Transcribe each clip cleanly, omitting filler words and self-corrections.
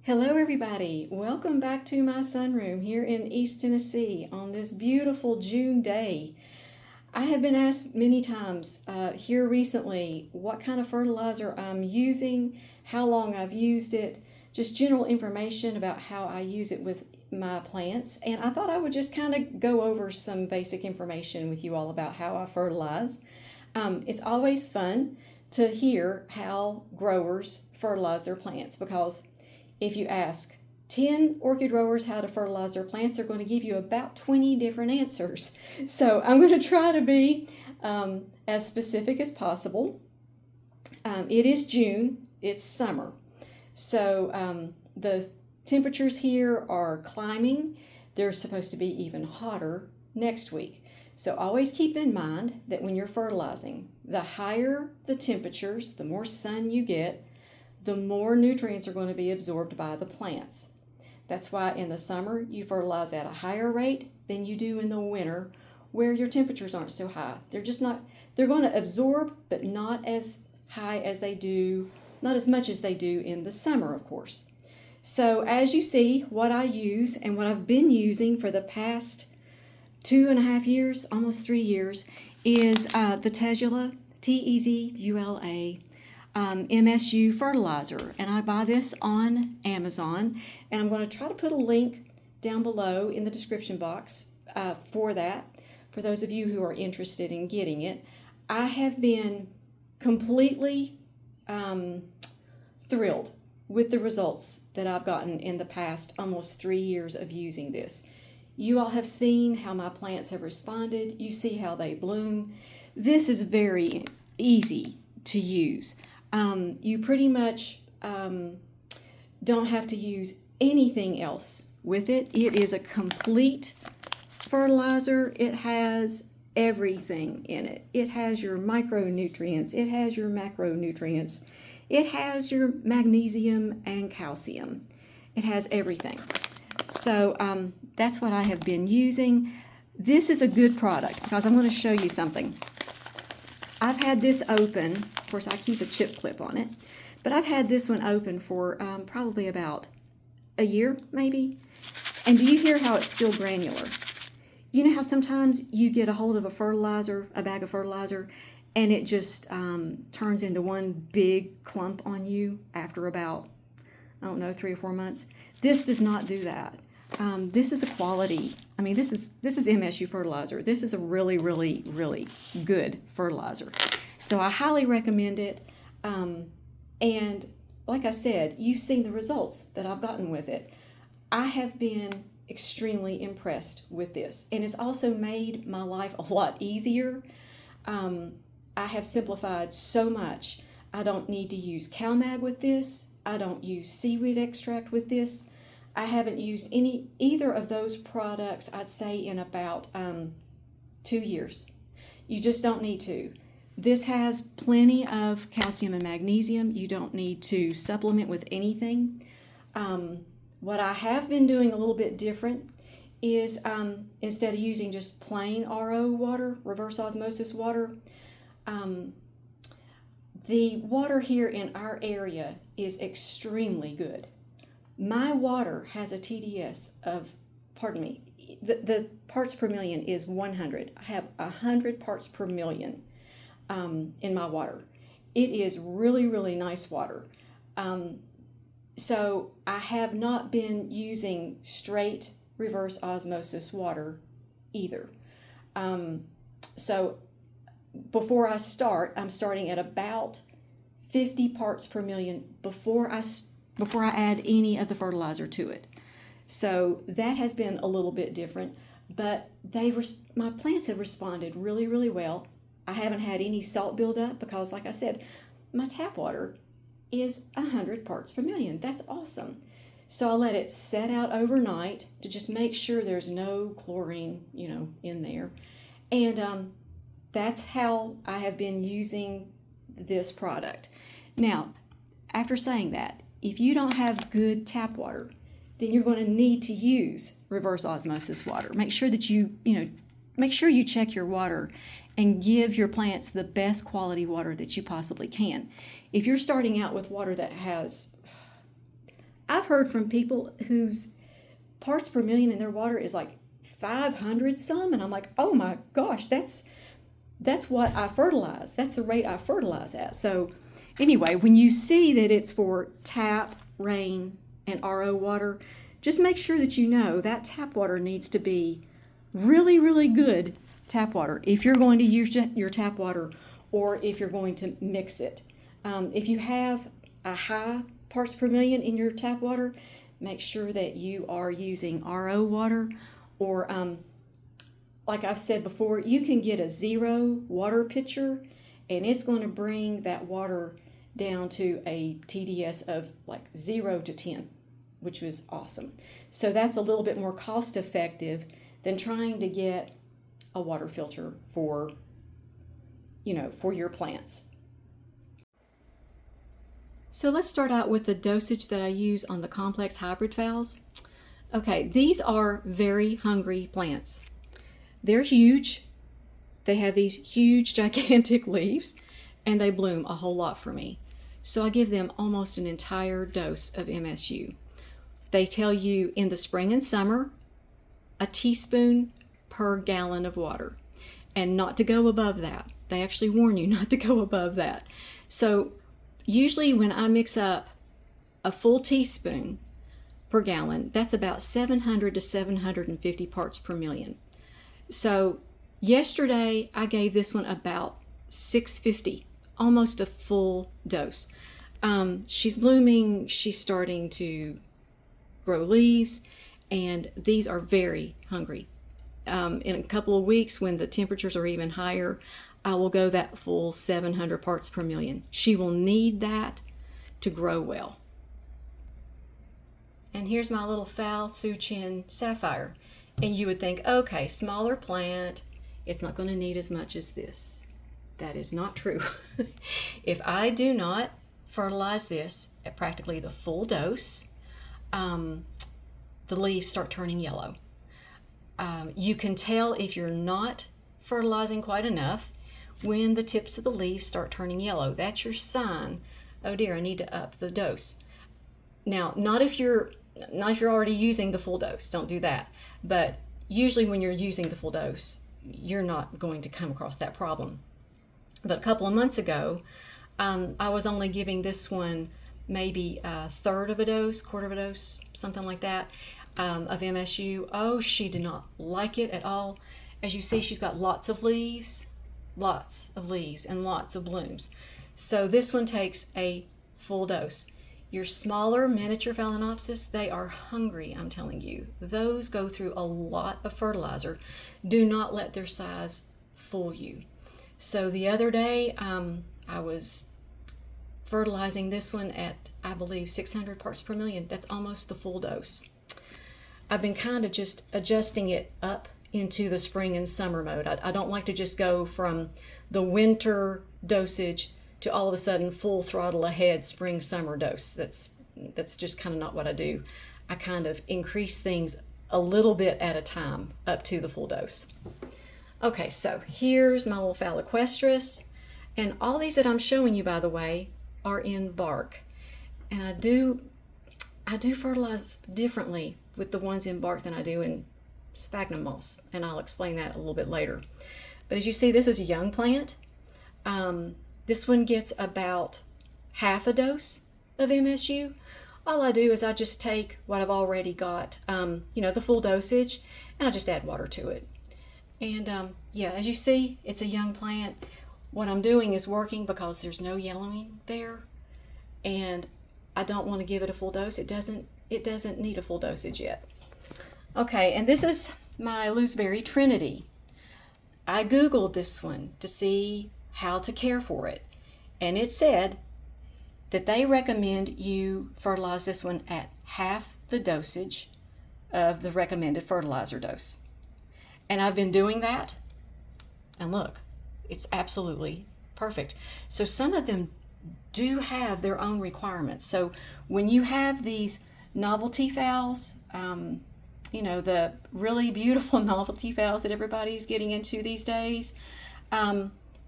Hello everybody, welcome back to my sunroom here in East Tennessee on this beautiful June day. I have been asked many times here recently what kind of fertilizer I'm using, how long I've used it, just general information about how I use it with my plants, and I thought I would just kind of go over some basic information with you all about how I fertilize. It's always fun to hear how growers fertilize their plants because if you ask 10 orchid growers how to fertilize their plants, they're going to give you about 20 different answers. So I'm going to try to be as specific as possible. It is June, it's summer. So the temperatures here are climbing. They're supposed to be even hotter next week. So always keep in mind that when you're fertilizing, the higher the temperatures, the more sun you get, the more nutrients are going to be absorbed by the plants. That's why in the summer you fertilize at a higher rate than you do in the winter where your temperatures aren't so high. They're going to absorb, but not as high as they do, not as much as they do in the summer, of course. So as you see, what I use and what I've been using for the past 2.5 years, almost 3 years, is the Tezula, Tezula, MSU fertilizer, and I buy this on Amazon, and I'm going to try to put a link down below in the description box for that, for those of you who are interested in getting it. I have been completely thrilled with the results that I've gotten in the past almost 3 years of using this. You all have seen how my plants have responded. You see how they bloom. This is very easy to use. You pretty much don't have to use anything else with it. It is a complete fertilizer. It has everything in it. It has your micronutrients. It has your macronutrients. It has your magnesium and calcium. It has everything. So that's what I have been using. This is a good product because I'm going to show you something. I've had this open, of course I keep a chip clip on it, but I've had this one open for probably about a year maybe. And do you hear how it's still granular? You know how sometimes you get a hold of a bag of fertilizer, and it just turns into one big clump on you after about, 3 or 4 months? This does not do that. This is a quality. This is MSU fertilizer. This is a really, really, really good fertilizer. So I highly recommend it. And like I said, you've seen the results that I've gotten with it. I have been extremely impressed with this. And it's also made my life a lot easier. I have simplified so much. I don't need to use CalMag with this. I don't use seaweed extract with this. I haven't used either of those products, I'd say, in about 2 years. You just don't need to. This has plenty of calcium and magnesium. You don't need to supplement with anything. What I have been doing a little bit different is instead of using just plain RO water, reverse osmosis water, the water here in our area is extremely good. My water has a TDS of, the parts per million is 100. I have 100 parts per million in my water. It is really, really nice water. So I have not been using straight reverse osmosis water either. So before I start, I'm starting at about 50 parts per million before I add any of the fertilizer to it. So that has been a little bit different, but my plants have responded really, really well. I haven't had any salt buildup because, like I said, my tap water is 100 parts per million. That's awesome. So I let it set out overnight to just make sure there's no chlorine, in there. And that's how I have been using this product. Now, after saying that, if you don't have good tap water, then you're going to need to use reverse osmosis water. Make sure that make sure you check your water and give your plants the best quality water that you possibly can. If you're starting out with water that has I've heard from people whose parts per million in their water is like 500 some, and I'm like, oh my gosh, that's what I fertilize. That's the rate I fertilize at. So anyway, when you see that it's for tap, rain, and RO water, just make sure that you know that tap water needs to be really, really good tap water if you're going to use your tap water, or if you're going to mix it. If you have a high parts per million in your tap water, make sure that you are using RO water, or like I've said before, you can get a 0 water pitcher, and it's going to bring that water down to a TDS of like 0 to 10, which was awesome. So that's a little bit more cost effective than trying to get a water filter for your plants. So let's start out with the dosage that I use on the complex hybrid phals. Okay, these are very hungry plants. They're huge. They have these huge, gigantic leaves, and they bloom a whole lot for me. So I give them almost an entire dose of MSU. They tell you in the spring and summer, a teaspoon per gallon of water, and not to go above that. They actually warn you not to go above that. So usually when I mix up a full teaspoon per gallon, that's about 700 to 750 parts per million. So yesterday I gave this one about 650, almost a full dose. She's blooming, she's starting to grow leaves, and these are very hungry. In a couple of weeks, when the temperatures are even higher, I will go that full 700 parts per million. She will need that to grow well. And here's my little Phal Suchin Sapphire. And you would think, okay, smaller plant, it's not going to need as much as this. That is not true. If I do not fertilize this at practically the full dose, the leaves start turning yellow. You can tell if you're not fertilizing quite enough when the tips of the leaves start turning yellow. That's your sign, oh dear, I need to up the dose. Now, not if you're already using the full dose, don't do that. But usually when you're using the full dose, you're not going to come across that problem. But a couple of months ago, I was only giving this one maybe a third of a dose, quarter of a dose, something like that, of MSU. Oh, she did not like it at all. As you see, she's got lots of leaves and lots of blooms. So this one takes a full dose. Your smaller miniature Phalaenopsis, they are hungry, I'm telling you. Those go through a lot of fertilizer. Do not let their size fool you. So the other day, I was fertilizing this one at, I believe, 600 parts per million. That's almost the full dose. I've been kind of just adjusting it up into the spring and summer mode. I don't like to just go from the winter dosage to all of a sudden full throttle ahead spring summer dose. That's just kind of not what I do. I kind of increase things a little bit at a time up to the full dose. Okay, so here's my little Phalaequestris, and all these that I'm showing you, by the way, are in bark. And I do fertilize differently with the ones in bark than I do in sphagnum moss, and I'll explain that a little bit later. But as you see, this is a young plant. This one gets about half a dose of MSU. All I do is I just take what I've already got, the full dosage, and I just add water to it. And yeah, as you see, it's a young plant. What I'm doing is working because there's no yellowing there, and I don't want to give it a full dose. It doesn't need a full dosage yet. Okay, and this is my Looseberry Trinity. I Googled this one to see how to care for it, and it said that they recommend you fertilize this one at half the dosage of the recommended fertilizer dose. And I've been doing that, and look, it's absolutely perfect. So some of them do have their own requirements. So when you have these novelty phals, the really beautiful novelty phals that everybody's getting into these days,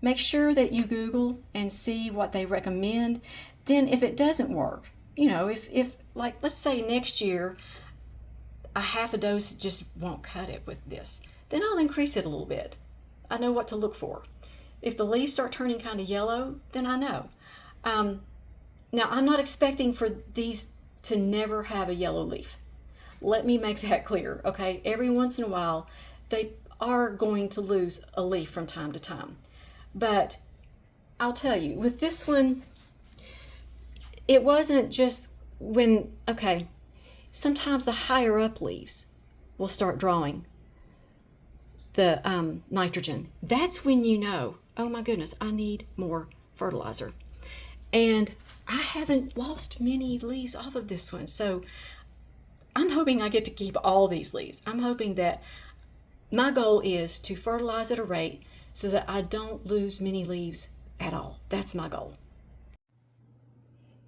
make sure that you Google and see what they recommend. Then if it doesn't work, you know, if like, let's say next year, a half a dose just won't cut it with this, then I'll increase it a little bit. I know what to look for. If the leaves start turning kind of yellow, then I know. Now, I'm not expecting for these to never have a yellow leaf. Let me make that clear, okay? Every once in a while, they are going to lose a leaf from time to time. But I'll tell you, with this one, it wasn't just when, okay, sometimes the higher up leaves will start drawing the nitrogen. That's when you know, oh my goodness, I need more fertilizer. And I haven't lost many leaves off of this one. So I'm hoping I get to keep all these leaves. I'm hoping that my goal is to fertilize at a rate so that I don't lose many leaves at all. That's my goal.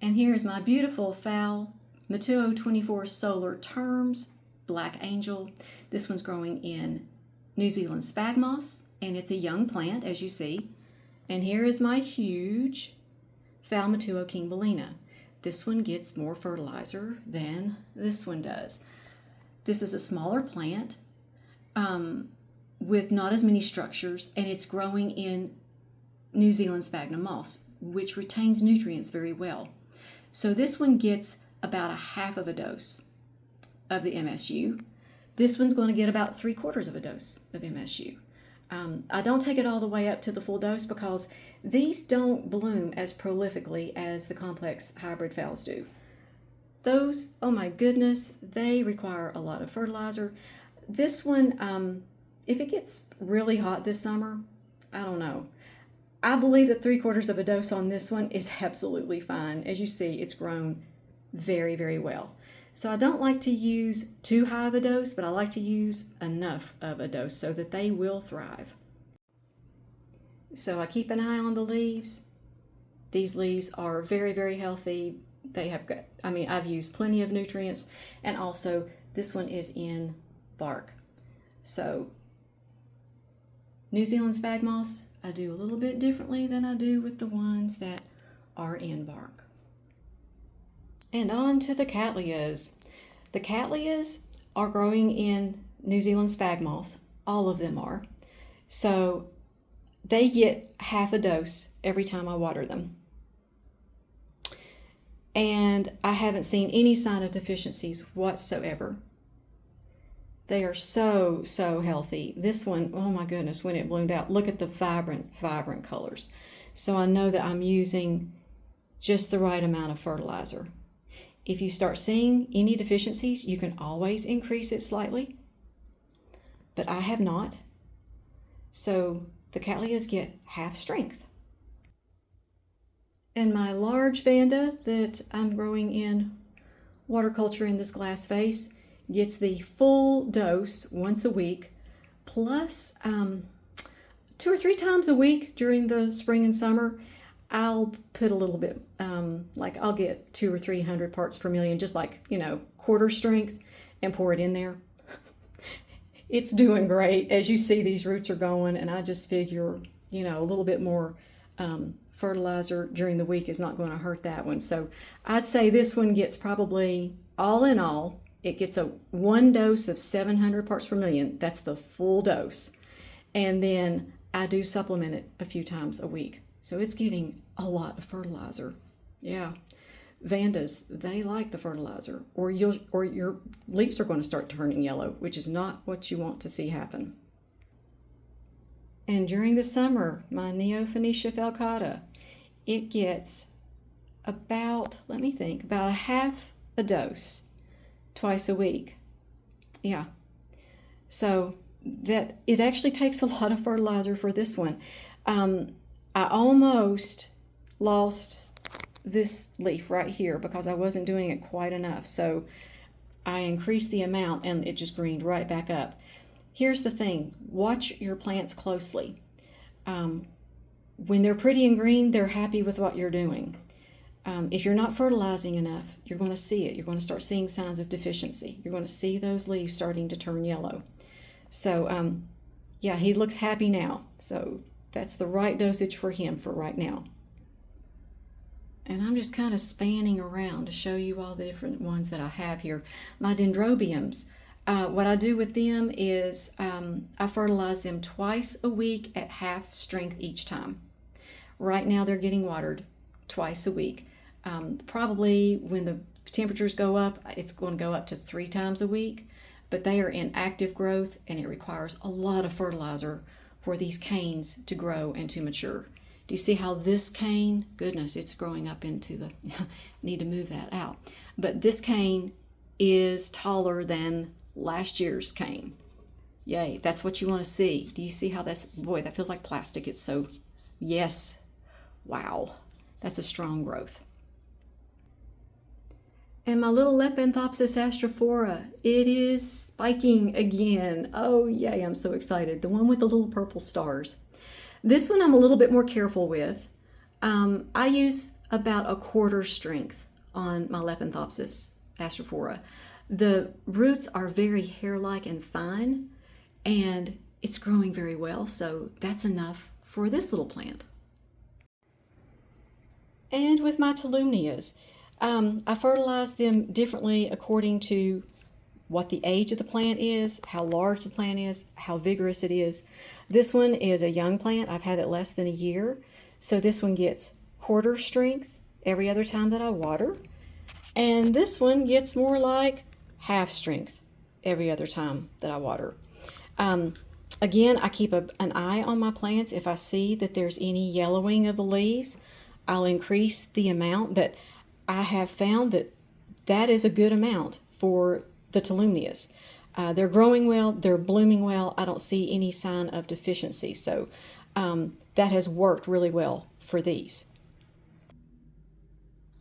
And here's my beautiful Fal Matuo 24 Solar Terms Black Angel. This one's growing in New Zealand spag moss, and it's a young plant, as you see. And here is my huge Fal Matuo King Bellina. This one gets more fertilizer than this one does. This is a smaller plant with not as many structures, and it's growing in New Zealand sphagnum moss, which retains nutrients very well. So this one gets about a half of a dose of the MSU. This one's going to get about 3/4 of a dose of MSU. I don't take it all the way up to the full dose because these don't bloom as prolifically as the complex hybrid phals do. Those, oh my goodness, they require a lot of fertilizer. This one, if it gets really hot this summer, I don't know. I believe that 3/4 of a dose on this one is absolutely fine. As you see, it's grown very, very well. So I don't like to use too high of a dose, but I like to use enough of a dose so that they will thrive. So I keep an eye on the leaves. These leaves are very, very healthy. They have got, I mean, I've used plenty of nutrients, and also this one is in bark. So New Zealand spag moss, I do a little bit differently than I do with the ones that are in bark. And on to the Cattleyas. The Cattleyas are growing in New Zealand spag moss. All of them are. So they get half a dose every time I water them. And I haven't seen any sign of deficiencies whatsoever. They are so, so healthy. This one, oh my goodness, when it bloomed out, look at the vibrant, vibrant colors. So I know that I'm using just the right amount of fertilizer. If you start seeing any deficiencies, you can always increase it slightly, but I have not. So the Cattleyas get half strength. And my large Vanda that I'm growing in water culture in this glass vase gets the full dose once a week, plus 2 or 3 times a week during the spring and summer. I'll put a little bit, like I'll get 200 or 300 parts per million, just like, you know, quarter strength, and pour it in there. It's doing great. As you see, these roots are going, and I just figure, you know, a little bit more fertilizer during the week is not going to hurt that one. So I'd say this one gets probably, all in all, it gets a 1 dose of 700 parts per million. That's the full dose. And then I do supplement it a few times a week. So it's getting a lot of fertilizer. Yeah. Vandas, they like the fertilizer, or your leaves are going to start turning yellow, which is not what you want to see happen. And during the summer, my Neophonetia falcata, it gets about, let me think, about a half a dose twice a week. Yeah. So that it actually takes a lot of fertilizer for this one. I almost lost this leaf right here because I wasn't doing it quite enough. So I increased the amount and it just greened right back up. Here's the thing, watch your plants closely. When they're pretty and green, they're happy with what you're doing. If you're not fertilizing enough, you're going to see it. You're going to start seeing signs of deficiency. You're going to see those leaves starting to turn yellow. So yeah, he looks happy now. So that's the right dosage for him for right now. And I'm just kind of spanning around to show you all the different ones that I have here. My dendrobiums, what I do with them is I fertilize them twice a week at half strength each time. Right now they're getting watered twice a week. Probably when the temperatures go up, it's going to go up to 3 times a week, but they are in active growth and it requires a lot of fertilizer for these canes to grow and to mature. Do you see how this cane, goodness, it's growing up into the, need to move that out. But this cane is taller than last year's cane. Yay, that's what you want to see. Do you see how that's, boy, that feels like plastic. It's so, yes, wow, that's a strong growth. And my little Lepanthopsis astrophora, it is spiking again. Oh yay, I'm so excited. The one with the little purple stars. This one I'm a little bit more careful with. I use about 1/4 strength on my Lepanthopsis astrophora. The roots are very hair-like and fine, and it's growing very well, so that's enough for this little plant. And with my Tolumnias, I fertilize them differently according to what the age of the plant is, how large the plant is, how vigorous it is. This one is a young plant. I've had it less than a year. So this one gets 1/4 strength every other time that I water. And this one gets more like half strength every other time that I water. Again, I keep an eye on my plants. If I see that there's any yellowing of the leaves, I'll increase the amount, but I have found that that is a good amount for the Tolumnias. They're growing well, they're blooming well. I don't see any sign of deficiency, so that has worked really well for these.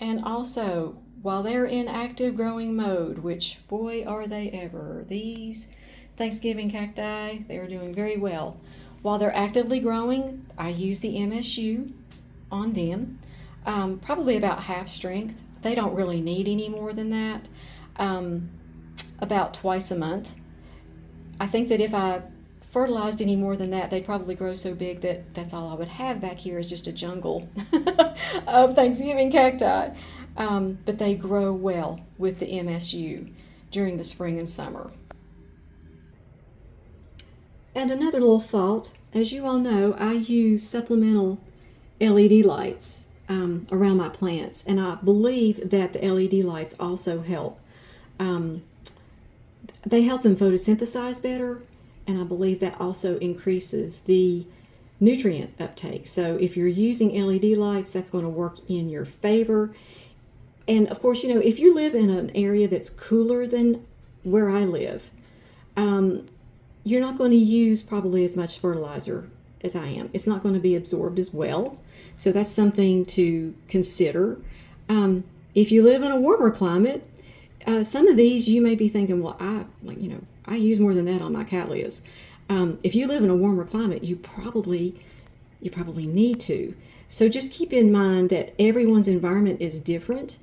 And also, while they're in active growing mode, which boy are they ever, these Thanksgiving cacti, they are doing very well. While they're actively growing, I use the MSU on them, probably about half strength. They don't really need any more than that, about twice a month. I think that if I fertilized any more than that, they'd probably grow so big that that's all I would have back here is just a jungle of Thanksgiving cacti. But they grow well with the MSU during the spring and summer. And another little thought, as you all know, I use supplemental LED lights around my plants, and I believe that the LED lights also help. They help them photosynthesize better, and I believe that also increases the nutrient uptake. So if you're using LED lights, that's going to work in your favor. And of course, you know, if you live in an area that's cooler than where I live, you're not going to use probably as much fertilizer as I am. It's not going to be absorbed as well. So that's something to consider. If you live in a warmer climate, some of these you may be thinking, well, I use more than that on my cattleyas. If you live in a warmer climate, you probably need to. So just keep in mind that everyone's environment is different.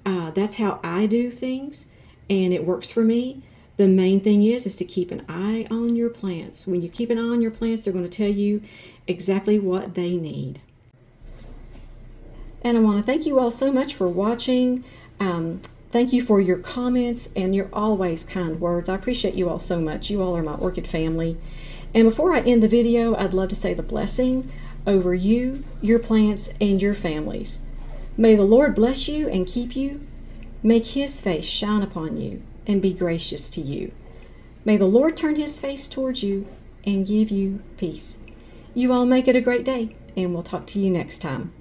That's how I do things, and it works for me. The main thing is to keep an eye on your plants. When you keep an eye on your plants, they're going to tell you exactly what they need. And I want to thank you all so much for watching. Thank you for your comments and your always kind words. I appreciate you all so much. You all are my orchid family. And before I end the video, I'd love to say the blessing over you, your plants, and your families. May the Lord bless you and keep you, make his face shine upon you, and be gracious to you. May the Lord turn his face towards you and give you peace. You all make it a great day, and we'll talk to you next time.